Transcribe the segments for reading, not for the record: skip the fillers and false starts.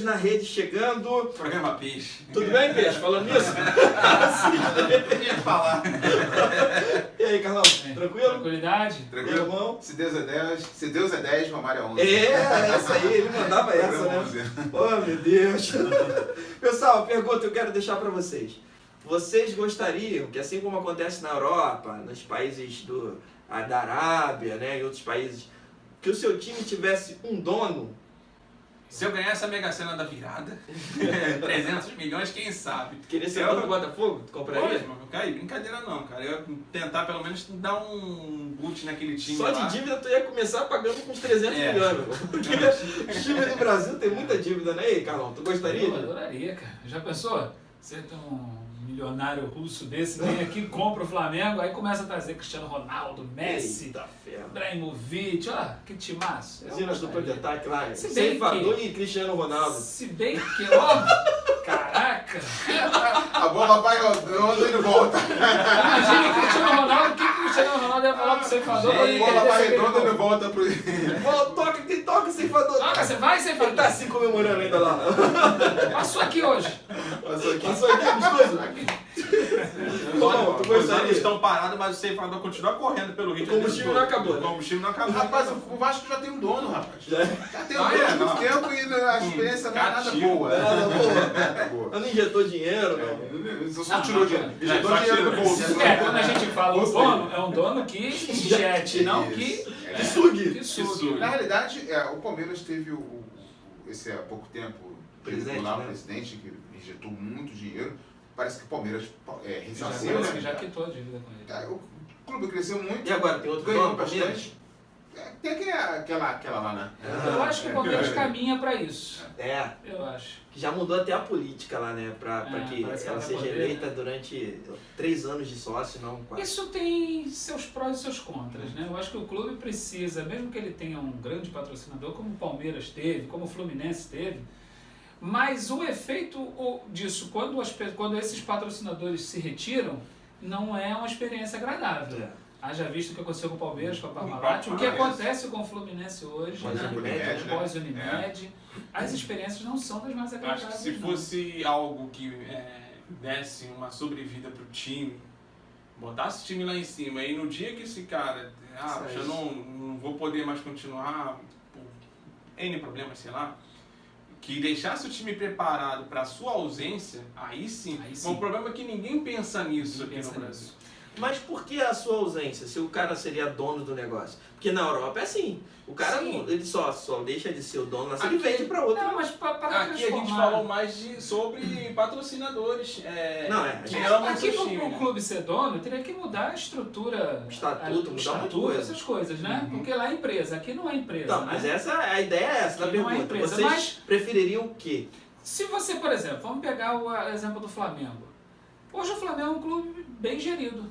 na rede chegando. Programa Peixe. Tudo bem, Peixe? Falando nisso? Eu ia falar. E aí, Carlão? Tranquilo? Tranquilidade? Tranquilo, irmão? Se Deus é 10, Romário é 11. É, essa aí, ele mandava essa, né? Oh, meu Deus. Pessoal, pergunta que eu quero deixar para vocês. Vocês gostariam que, assim como acontece na Europa, nos países da Arábia, né, e outros países, que o seu time tivesse um dono? Se eu ganhasse a Mega Sena da virada, 300 milhões, quem sabe? Queria ser dono do Botafogo? Tu compraria? Pô, cara, brincadeira não, cara. Eu ia tentar pelo menos dar um boot naquele time Só lá. de dívida tu ia começar pagando com uns 300 milhões, meu irmão. Porque o time do Brasil tem muita dívida, né? E aí, Carlão, tu gostaria? Eu adoraria, cara. Já pensou? Você tem um milionário russo desse, vem aqui, compra o Flamengo, aí começa a trazer Cristiano Ronaldo, Messi, Eita ferro. Ibrahimovic, ó, que timaço. Imagina as duplas de ataque lá, Se bem Ceifador que- e Cristiano Ronaldo. Se bem que, ó, caraca, A bola vai rodando e não volta. imagina o Cristiano Ronaldo, o que o Cristiano Ronaldo ia falar pro ceifador? A bola vai redonda e não volta pro... Bola, toca, quem toca, Ceifador. Toca, você vai, Ele tá ceifador? assim comemorando ainda lá. Passou aqui hoje. Passou aqui. Passou aqui, gostoso. Bom, tu Os anos gostaria? estão parados, mas o ceifador continua correndo pelo Rio de O combustível não acabou, O né? combustível não acabou. Rapaz, o Vasco já tem um dono, rapaz. Já. Já tem um dono há muito tempo e a experiência não é nada Cativo. boa. Nada boa. Nada boa. Eu não injetou dinheiro, não. Só tirou dinheiro. Injetou só dinheiro tirou. no bolso. Quando a gente fala o dono, é um dono que injete, não que Que sugue. que sugue. Na realidade, o Palmeiras teve esse há pouco tempo, Presidente, lá, né? o presidente que injetou muito dinheiro. Parece que o Palmeiras Já, ressarceu, parece que né? já quitou a dívida com ele. O clube cresceu muito. E agora, tem outro Ganhou dono, Palmeiras? bastante. Tem aquela lá, né? Eu acho que o Palmeiras caminha para isso. É, Eu acho. que já mudou até a política lá, né? Pra que parece que ela vai seja poder, eleita né? durante 3 anos de sócio, não 4. Isso tem seus prós e seus contras, né? Eu acho que o clube precisa, mesmo que ele tenha um grande patrocinador, como o Palmeiras teve, como o Fluminense teve, mas o efeito disso, quando esses patrocinadores se retiram, não é uma experiência agradável. É. Haja visto o que aconteceu com o Palmeiras, com a próprio Parmalat, o que Palmeiras. acontece com o Fluminense hoje, Pós né? Unimed, né? Pós-Unimed. As experiências não são das mais Acho que agradáveis. se não. fosse algo que desse uma sobrevida pro time, botasse o time lá em cima e no dia que esse cara, Isso eu aí. não vou poder mais continuar por N problemas, sei lá, que deixasse o time preparado para sua ausência, aí sim. Aí Mas sim. o problema é que ninguém pensa nisso Ninguém aqui pensa no Brasil. Mas por que a sua ausência, se o cara seria dono do negócio? Porque na Europa é assim. O cara Sim. não, ele só deixa de ser o dono lá, se ele Aqui- vende pra outro. Não, mas para Aqui a gente falou mais sobre patrocinadores Não, que é, amam Aqui seus para times. o clube ser dono, teria que mudar a estrutura, O estatuto, mudar muita coisa. essas coisas, né? Porque lá é empresa, aqui não é empresa. Não, né? mas a ideia é essa da Aqui não é pergunta. empresa, Vocês mas- prefeririam o quê? Se você, por exemplo, vamos pegar o exemplo do Flamengo. Hoje o Flamengo é um clube bem gerido,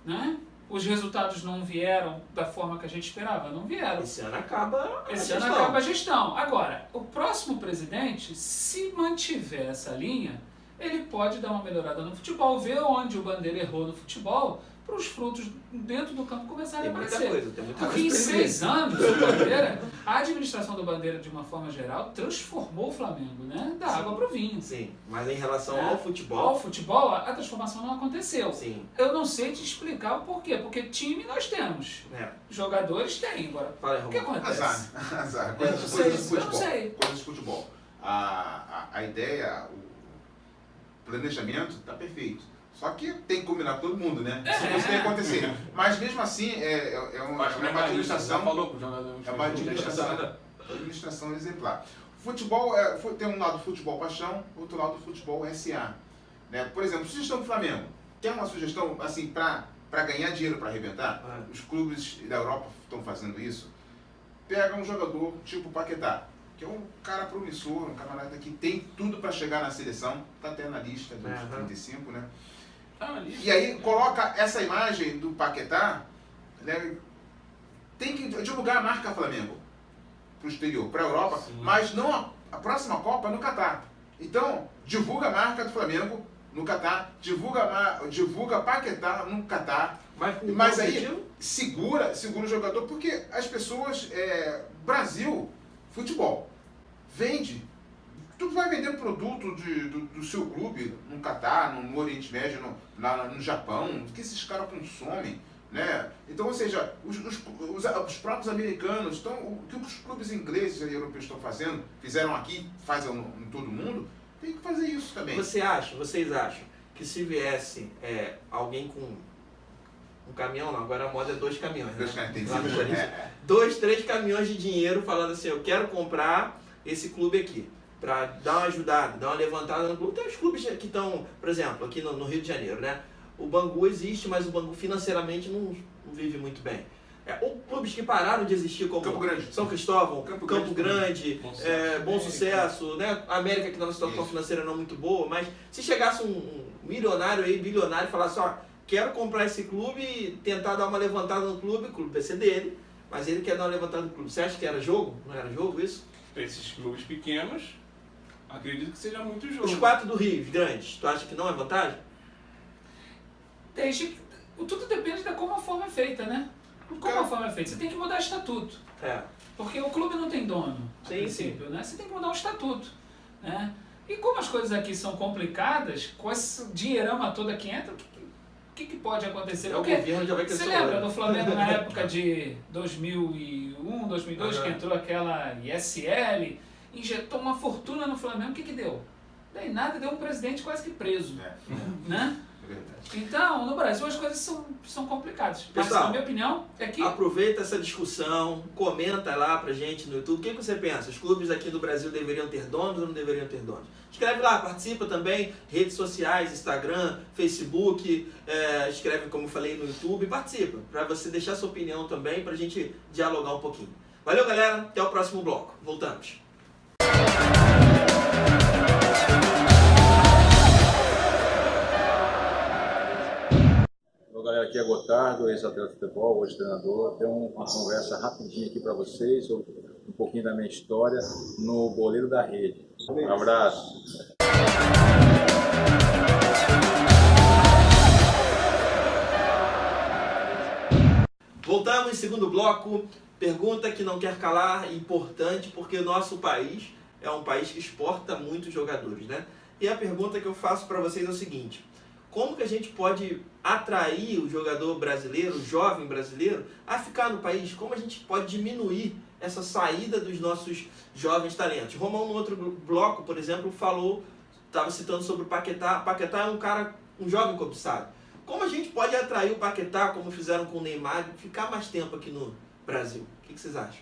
né? Os resultados não vieram da forma que a gente esperava, não vieram. Esse ano acaba a Esse ano gestão. acaba a gestão. Agora, o próximo presidente, se mantiver essa linha, ele pode dar uma melhorada no futebol, ver onde o Bandeira errou no futebol, para os frutos dentro do campo começarem Tem a muita aparecer. coisa, tem muita Porque em coisa. 6 anos, o Bandeira, a administração do Bandeira, de uma forma geral, transformou o Flamengo, né? Da água para o vinho. Sim, mas em relação É. ao futebol, Ao futebol, a transformação não aconteceu. sim. Eu não sei te explicar o porquê, porque time nós temos, É. jogadores tem. Agora, Fala aí, o que Romulo. acontece? Azar. Eu Coisas não de sei, futebol. eu não sei. Coisas de futebol. A ideia, o planejamento está perfeito. Só que tem que combinar com todo mundo, né? Isso tem que acontecer. Mas mesmo assim, é uma administração. falou com o jogador. É uma administração exemplar. Futebol, tem um lado futebol paixão, outro lado futebol SA. Né? Por exemplo, sugestão do Flamengo. Quer uma sugestão assim para ganhar dinheiro para arrebentar? Os clubes da Europa estão fazendo isso. Pega um jogador tipo Paquetá, que é um cara promissor, um camarada que tem tudo para chegar na seleção, está até na lista dos 35, né? E aí coloca essa imagem do Paquetá, né? Tem que divulgar a marca Flamengo para o exterior, para a Europa, Sim. mas não a próxima Copa no Catar. Então, divulga a marca do Flamengo no Catar, divulga Paquetá no Catar, mas aí segura o jogador, porque as pessoas, Brasil, futebol, vende, Tu vai vender produto do seu clube no Catar, no Oriente Médio, no Japão, que esses caras consomem, né? Então, ou seja, os próprios americanos, o que os clubes ingleses e europeus estão fazendo, fizeram aqui, fazem em todo mundo, tem que fazer isso também. Vocês acham que se viesse alguém com um caminhão, não, agora a moda é 2 caminhões, né? 2 caminhões, tem que Lá no ser Corinthians. 2, 3 caminhões de dinheiro falando assim, eu quero comprar esse clube aqui, para dar uma ajudada, dar uma levantada no clube. Tem os clubes que estão, por exemplo, aqui no Rio de Janeiro, né? O Bangu existe, mas o Bangu financeiramente não vive muito bem. Ou clubes que pararam de existir, como Campo Grande. São Cristóvão, Campo Grande, Bom Sucesso, né? A América, que está numa situação financeira não muito boa, mas se chegasse um milionário aí, bilionário, e falasse, ó, quero comprar esse clube e tentar dar uma levantada no clube, o clube vai ser dele, mas ele quer dar uma levantada no clube. Você acha que era jogo? Não era jogo isso? Esses clubes pequenos, acredito que seja muito jogo. Os 4 do Rio, os grandes, tu acha que não é vantagem? Tudo depende de como a forma é feita, né? Como a forma é feita? Você tem que mudar o estatuto. Porque o clube não tem dono, a princípio, né? Você tem que mudar o estatuto, né? E como as coisas aqui são complicadas, com esse dinheirama toda que entra, o que pode acontecer? O governo já vai você crescer. lembra do Flamengo na época de 2001, 2002, que entrou aquela ISL, injetou uma fortuna no Flamengo, o que deu? Daí nada, deu um presidente quase que preso, né? Então, no Brasil as coisas são complicadas. Mas, Pessoal, na minha opinião, é que... Aproveita essa discussão, comenta lá pra gente no YouTube. O que você pensa? Os clubes aqui do Brasil deveriam ter donos ou não deveriam ter donos? Escreve lá, participa também, redes sociais, Instagram, Facebook, escreve, como eu falei, no YouTube, participa, pra você deixar sua opinião também, pra gente dialogar um pouquinho. Valeu, galera, até o próximo bloco. Voltamos. Galera, aqui é Gotardo, ex-atleta de futebol, hoje treinador. Tem uma conversa rapidinha aqui para vocês, um pouquinho da minha história no Boleiro da Rede. Um abraço. Voltamos, segundo bloco. Pergunta que não quer calar, importante, porque o nosso país é um país que exporta muitos jogadores, né? E a pergunta que eu faço para vocês é o seguinte: como que a gente pode atrair o jogador brasileiro, o jovem brasileiro, a ficar no país? Como a gente pode diminuir essa saída dos nossos jovens talentos? Romão, no outro bloco, por exemplo, estava citando sobre o Paquetá. Paquetá é um jovem cobiçado. Como a gente pode atrair o Paquetá, como fizeram com o Neymar, e ficar mais tempo aqui no Brasil? O que vocês acham?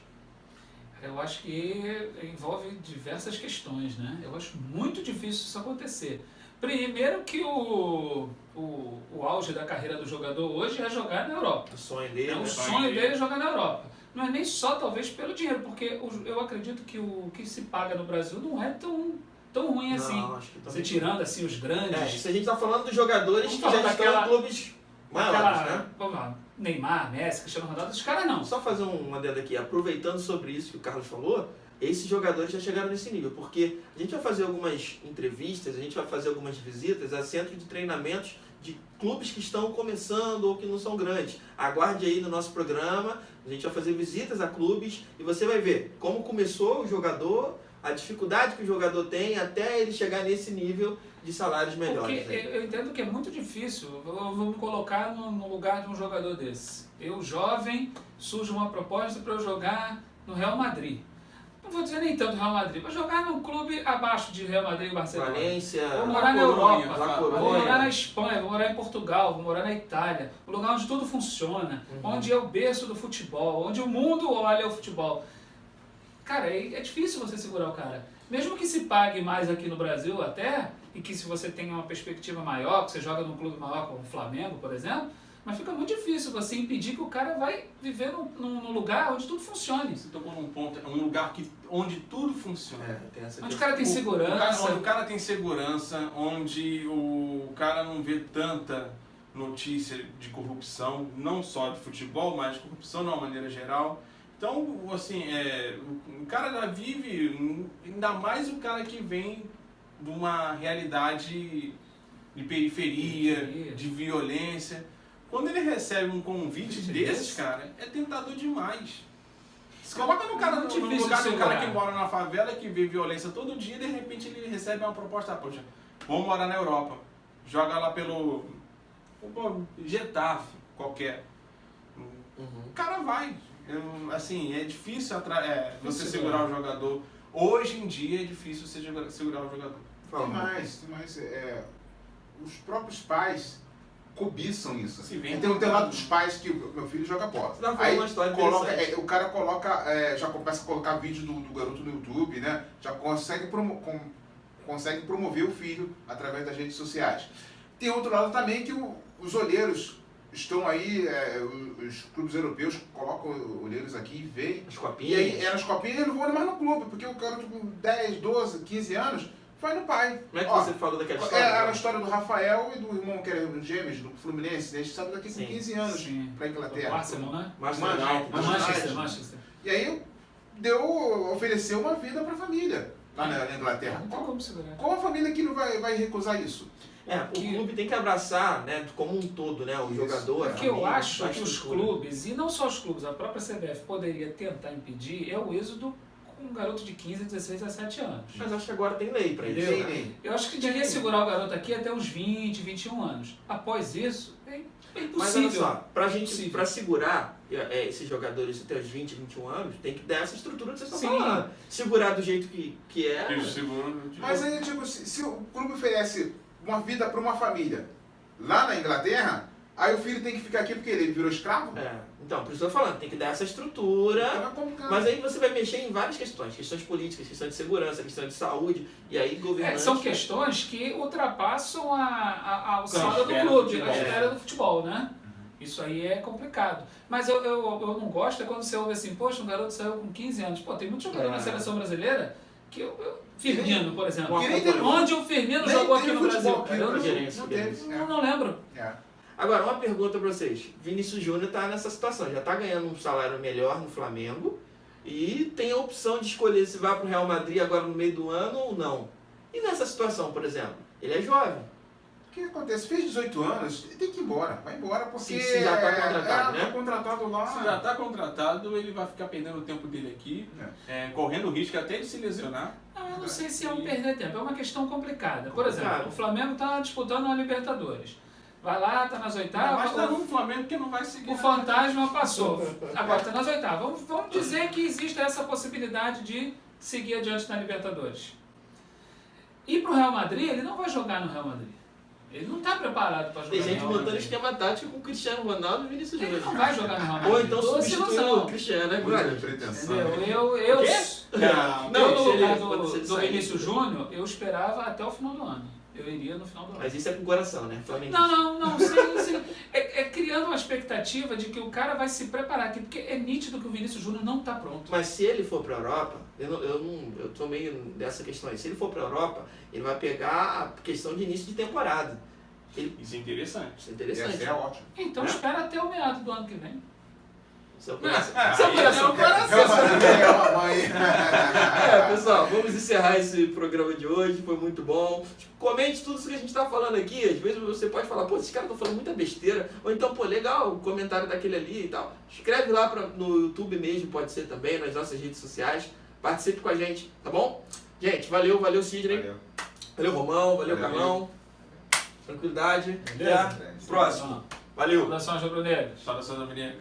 Eu acho que envolve diversas questões, né? Eu acho muito difícil isso acontecer. Primeiro que o auge da carreira do jogador hoje é jogar na Europa. O sonho dele, O sonho dele é jogar na Europa. Não é nem só, talvez, pelo dinheiro, porque eu acredito que o que se paga no Brasil não é tão ruim assim. Acho que Você tirando, assim, os grandes... Se a gente está falando dos jogadores que já estão em clubes maiores, né? Vamos lá, Neymar, Messi, Cristiano Ronaldo, os caras não. Só fazer uma adendo aqui, aproveitando sobre isso que o Carlos falou, esses jogadores já chegaram nesse nível, porque a gente vai fazer algumas entrevistas, a gente vai fazer algumas visitas a centros de treinamentos de clubes que estão começando ou que não são grandes. Aguarde aí no nosso programa, a gente vai fazer visitas a clubes e você vai ver como começou o jogador, a dificuldade que o jogador tem até ele chegar nesse nível de salários melhores. Porque eu entendo que é muito difícil, eu vou me colocar no lugar de um jogador desse. Eu, jovem, surge uma proposta para eu jogar no Real Madrid. Não vou dizer nem tanto Real Madrid, mas jogar num clube abaixo de Real Madrid e Barcelona. Valência, vou morar na Europa, La vou Coruña. morar na Espanha, vou morar em Portugal, vou morar na Itália. Um lugar onde tudo funciona, onde é o berço do futebol, onde o mundo olha o futebol. Cara, é difícil você segurar o cara. Mesmo que se pague mais aqui no Brasil até, e que se você tenha uma perspectiva maior, que você joga num clube maior como o Flamengo, por exemplo, mas fica muito difícil você impedir que o cara vai viver num lugar onde tudo funcione. Você tocou num ponto, é um lugar onde tudo funciona. Tem essa Onde o questão. cara tem segurança. Onde o cara tem segurança, onde o cara não vê tanta notícia de corrupção, não só de futebol, mas de corrupção de uma maneira geral. Então, assim, o cara já vive, ainda mais o cara que vem de uma realidade de periferia, de violência. Quando ele recebe um convite desses, cara, é tentador demais. Se coloca no cara, Muito no difícil lugar de do cara segurar. que mora na favela, que vê violência todo dia, e de repente ele recebe uma proposta, poxa, vamos morar na Europa. Joga lá pelo Getafe, qualquer. O cara vai. Assim, é difícil você segurar o jogador. Hoje em dia é difícil você segurar o jogador. Tem mais. Os próprios pais cobiçam isso. Se vende Tem um lado dos pais que o meu filho joga bola. Você tá falando Aí uma história coloca, interessante. o cara já começa a colocar vídeo do garoto no YouTube, né? Já consegue promover o filho através das redes sociais. Tem outro lado também que os olheiros estão aí, os clubes europeus colocam olheiros aqui e veem. As E copinhas. aí, nas copinhas, eles não vão mais no clube, porque o garoto com 10, 12, 15 anos vai no pai. Como é que Ó, você falou daquela história? Era a história do Rafael e do irmão que era gêmeos, do Fluminense, né? Eles saíram daqui com Sim. 15 anos Sim. para Inglaterra. O Arsenal, né? Manchester. E aí ofereceu uma vida para a família lá na Inglaterra. Não tem como segurar. Qual a família que não vai recusar isso? O clube tem que abraçar, né, como um todo, né, o jogador. O que eu família, acho a que os estrutura. clubes, e não só os clubes, a própria CBF poderia tentar impedir, é o êxodo com um garoto de 15, 16, 17 anos. Mas acho que agora tem lei pra isso. Entendeu? né? Eu acho que devia segurar o garoto aqui até os 20, 21 anos. Após isso, é Mas olha impossível. só, Impossível. pra segurar esses jogadores até os 20, 21 anos, tem que dar essa estrutura que vocês estão Sim. falando. Segurar do jeito que é. Que segura. Mas aí, tipo, se o clube oferece uma vida para uma família lá na Inglaterra, aí o filho tem que ficar aqui porque ele virou escravo? Então, por isso eu tô falando, tem que dar essa estrutura. Então é complicado. Mas aí você vai mexer em várias questões políticas, questão de segurança, questão de saúde, e aí governantes... São questões que ultrapassam a alçada do esfera do clube, a futebol. esfera do futebol, né? Isso aí é complicado. Mas eu não gosto é quando você ouve assim, poxa, um garoto saiu com 15 anos. Pô, tem muito jogador na seleção brasileira que Firmino, por exemplo. Que nem teve- Onde o Firmino nem jogou aqui teve no futebol Brasil? aqui Eu no não, gerência, Não teve. não lembro. Agora, uma pergunta pra vocês. Vinícius Júnior tá nessa situação, já tá ganhando um salário melhor no Flamengo e tem a opção de escolher se vai pro Real Madrid agora no meio do ano ou não. E nessa situação, por exemplo, ele é jovem. O que acontece? Fez 18 anos, ele tem que ir embora. Vai embora porque... Se já tá contratado, né? Tá contratado lá. Se já está contratado, ele vai ficar perdendo o tempo dele aqui, correndo o risco até de se lesionar. Eu não sei se é um perder tempo, é uma questão complicada. Por Complicado. exemplo, o Flamengo está disputando uma Libertadores. Vai lá, está nas oitavas. Mas tá no Flamengo que não vai seguir. O fantasma passou. Agora está nas oitavas. Vamos dizer que existe essa possibilidade de seguir adiante na Libertadores. E para o Real Madrid, ele não vai jogar no Real Madrid. Ele não está preparado para jogar Tem no gente Real montando Madrid. esquema tático com o Cristiano Ronaldo e Vinícius Ele Júnior. não vai jogar no Real Madrid. Ou então Doce substituir ilusão. o Cristiano, né, Muita brother? pretensão. Entendeu? Quê? Não, Eu, no se ele- lugar quando se ele do sair. Vinícius Júnior, eu esperava até o final do ano. Eu iria no final do ano. Mas isso é com o coração, né? Flamengo. Não, sim. É criando uma expectativa de que o cara vai se preparar aqui, porque é nítido que o Vinícius Júnior não está pronto. Mas se ele for pra Europa, eu tô meio dessa questão aí. Se ele for pra Europa, ele vai pegar a questão de início de temporada. Isso é interessante. Isso é interessante. Essa é ótimo. Então espera até o meado do ano que vem. Seu coração. É uma mãe. Pessoal, vamos encerrar esse programa de hoje, foi muito bom. Comente tudo isso que a gente tá falando aqui, às vezes você pode falar, pô, esses caras estão falando muita besteira, ou então, pô, legal, o comentário daquele ali e tal. Escreve lá no YouTube mesmo, pode ser também, nas nossas redes sociais, participe com a gente, tá bom? Gente, valeu Sidney, valeu Romão, valeu Valeu. Carlão, tranquilidade, Beleza? até a próxima, valeu! Saudações rubro-negras. Saudações, Dominique.